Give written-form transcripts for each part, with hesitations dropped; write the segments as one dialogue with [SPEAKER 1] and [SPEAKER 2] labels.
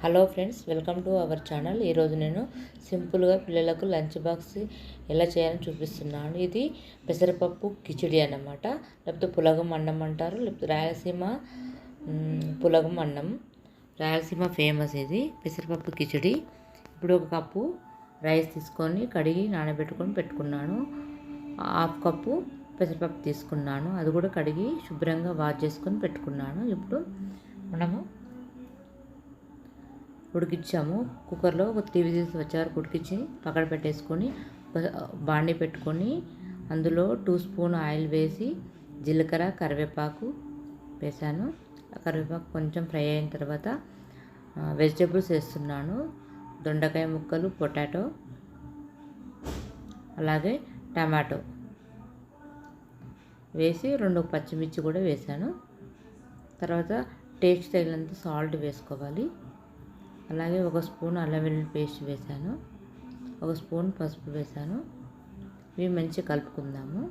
[SPEAKER 1] Hello friends, welcome to our channel. ఈరోజు నేను సింపుల్గా పిల్లలకు లంచ్ బాక్స్ ఎలా చేయాలని చూపిస్తున్నాను. ఇది పెసరపప్పు కిచిడి అన్నమాట, లేకపోతే పులగం అన్నం అంటారు, లేకపోతే రాయలసీమ పులగం అన్నం. రాయలసీమ ఫేమస్ ఇది పెసరపప్పు కిచిడి. ఇప్పుడు ఒక కప్పు రైస్ తీసుకొని కడిగి నానబెట్టుకొని పెట్టుకున్నాను. హాఫ్ కప్పు పెసరపప్పు తీసుకున్నాను, అది కూడా కడిగి శుభ్రంగా వాష్ చేసుకొని పెట్టుకున్నాను. ఇప్పుడు మనము ఉడికించాము. కుక్కర్లో ఒక 3 విజిల్స్ వచ్చే వరకు ఉడికించి పక్కన పెట్టేసుకొని బాండి పెట్టుకొని అందులో 2 స్పూన్ ఆయిల్ వేసి జీలకర్ర కరివేపాకు వేసాను. కరివేపాకు కొంచెం ఫ్రై అయిన తర్వాత వెజిటేబుల్స్ వేస్తున్నాను. దొండకాయ ముక్కలు, పొటాటో, అలాగే టమాటో వేసి 2 పచ్చిమిర్చి కూడా వేసాను. తర్వాత టేస్ట్ తగినంత సాల్ట్ వేసుకోవాలి. అలాగే 1 స్పూన్ అల్లం వెల్లుల్లి పేస్ట్ వేసాను, 1 స్పూన్ పసుపు వేసాను. ఇవి మంచిగా కలుపుకుందాము.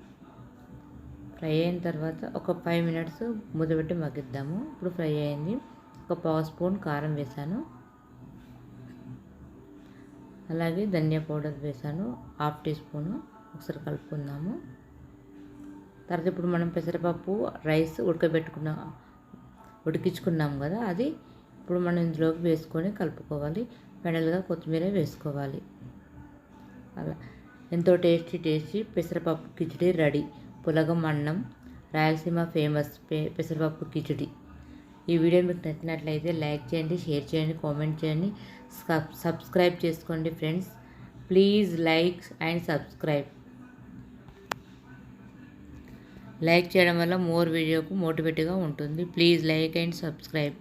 [SPEAKER 1] ఫ్రై అయిన తర్వాత ఒక 5 మినిట్స్ మూతపెట్టి మగ్గిద్దాము. ఇప్పుడు ఫ్రై అయింది. ఒక 1/2 స్పూన్ కారం వేసాను, అలాగే ధనియా పౌడర్ వేసాను 1/2 టీ స్పూను. ఒకసారి కలుపుకుందాము. తర్వాత ఇప్పుడు మనం పెసరపప్పు రైస్ ఉడికించుకున్నాం కదా, అది ఇప్పుడు మనం ఇందులోకి వేసుకొని కలుపుకోవాలి. ఫైనల్గా కొత్తిమీర వేసుకోవాలి. అలా ఎంతో టేస్టీ పెసరపప్పు కిచిడి రెడీ. పులగం అన్నం, రాయలసీమ ఫేమస్ పెసరపప్పు కిచిడి. ఈ వీడియో మీకు నచ్చినట్లయితే లైక్ చేయండి, షేర్ చేయండి, కామెంట్ చేయండి, సబ్స్క్రైబ్ చేసుకోండి friends. Please like and subscribe. Like చేయడం వల్ల మోర్ వీడియోకు మోటివేట్గా ఉంటుంది. Please like and subscribe.